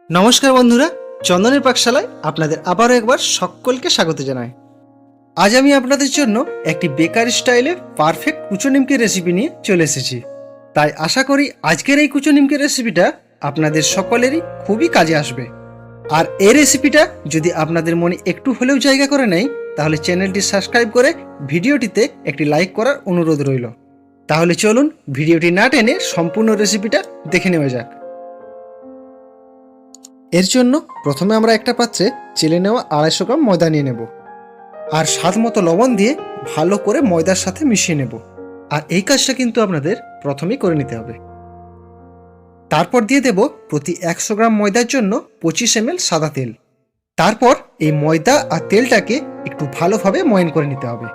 নমস্কার বন্ধুরা, চন্দনের পাকশালায় আপনাদের আবারও একবার সকলকে স্বাগত জানাই। আজ আমি আপনাদের জন্য একটি বেকারি স্টাইলে পারফেক্ট কুচো নিমকির রেসিপি নিয়ে চলে এসেছি। তাই আশা করি আজকের এই কুচো নিমকির রেসিপিটা আপনাদের সকলেরই খুবই কাজে আসবে। আর এই রেসিপিটা যদি আপনাদের মনে একটু হলেও জায়গা করে নেয়, তাহলে চ্যানেলটি সাবস্ক্রাইব করে ভিডিওটিতে একটি লাইক করার অনুরোধ রইল। তাহলে চলুন ভিডিওটি না টেনে সম্পূর্ণ রেসিপিটা দেখে নেওয়া যাক। এর জন্য প্রথমে আমরা একটা পাত্রে চেলে নেওয়া 250 গ্রাম ময়দা নিয়ে নেব আর স্বাদ মতো লবণ দিয়ে ভালো করে ময়দার সাথে মিশিয়ে নেব। আর এই কাজটা কিন্তু আপনাদের প্রথমেই করে নিতে হবে। তারপর দিয়ে দেব প্রতি 100 গ্রাম ময়দার জন্য 25 ml সাদা তেল। তারপর এই ময়দা আর তেলটাকে একটু ভালোভাবে ময়ান করে নিতে হবে।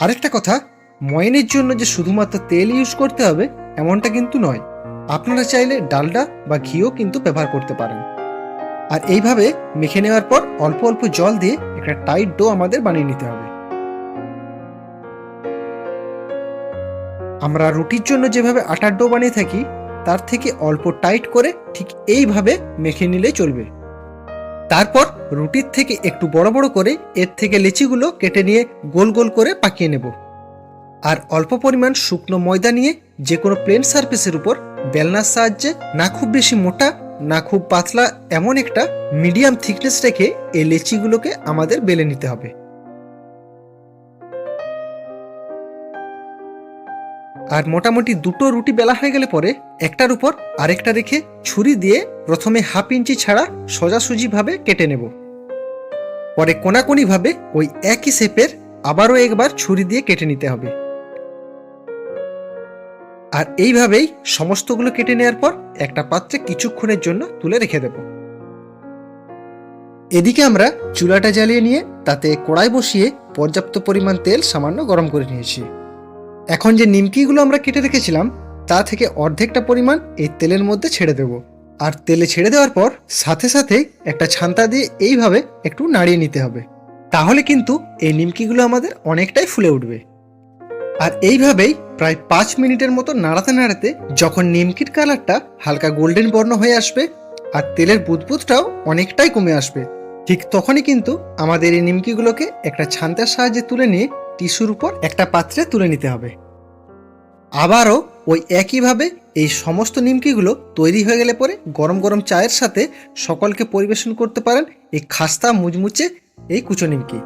আরেকটা কথা, ময়ানের জন্য যে শুধুমাত্র তেল ইউজ করতে হবে এমনটা কিন্তু নয়, আপনারা চাইলে ডালডা বা ঘিও কিন্তু ব্যবহার করতে পারেন। আর এইভাবে মেখে নেওয়ার পর অল্প অল্প জল দিয়ে একটা টাইট ডো আমাদের বানিয়ে নিতে হবে। আমরা রুটির জন্য যেভাবে আটার ডো বানিয়ে থাকি তার থেকে অল্প টাইট করে ঠিক এইভাবে মেখে নিলেই চলবে। তারপর রুটির থেকে একটু বড় বড় করে এর থেকে লেচিগুলো কেটে নিয়ে গোল গোল করে পাকিয়ে নেব। আর অল্প পরিমাণ শুকনো ময়দা নিয়ে যে কোনো প্লেন সারফেসের উপর বেলনার সাহায্যে না খুব বেশি মোটা না খুব পাতলা এমন একটা মিডিয়াম থিকনেস রেখে এই লেচিগুলোকে আমাদের বেলে নিতে হবে। আর মোটামুটি দুটো রুটি বেলা হয়ে গেলে পরে একটার উপর আরেকটা রেখে ছুরি দিয়ে প্রথমে 1/2 ইঞ্চি ছাড়া সোজাসুজি ভাবে কেটে নেব। পরে কোনাকুনি ভাবে ওই একই শেপের আবারও একবার ছুরি দিয়ে কেটে নিতে হবে। আর এইভাবেই সমস্তগুলো কেটে নেওয়ার পর একটা পাত্রে কিছুক্ষণের জন্য তুলে রেখে দেব। এদিকে আমরা চুলাটা জ্বালিয়ে নিয়ে তাতে কড়াই বসিয়ে পর্যাপ্ত পরিমাণ তেল সামান্য গরম করে নিয়েছি। এখন যে নিমকিগুলো আমরা কেটে রেখেছিলাম তা থেকে অর্ধেকটা পরিমাণ এই তেলের মধ্যে ছেড়ে দেব। আর তেলে ছেড়ে দেওয়ার পর সাথে সাথে একটা ছান্তা দিয়ে এইভাবে একটু নাড়িয়ে নিতে হবে। তাহলে কিন্তু এই নিমকিগুলো আমাদের অনেকটাই ফুলে উঠবে। আর এইভাবেই প্রায় 5 মিনিটের মতো নাড়াতে নাড়াতে যখন নিমকির কালারটা হালকা গোল্ডেন বর্ণ হয়ে আসবে আর তেলের বুদবুদটাও অনেকটাই কমে আসবে, ঠিক তখনই কিন্তু আমাদের এই নিমকিগুলোকে একটা ছান্তার সাহায্যে তুলে নিয়ে টিস্যুর উপর একটা পাত্রে তুলে নিতে হবে। আবারও ওই একইভাবে এই সমস্ত নিমকিগুলো তৈরি হয়ে গেলে পরে গরম গরম চায়ের সাথে সকলকে পরিবেশন করতে পারেন এই খাস্তা মুচমুচে এই কুচো নিমকি।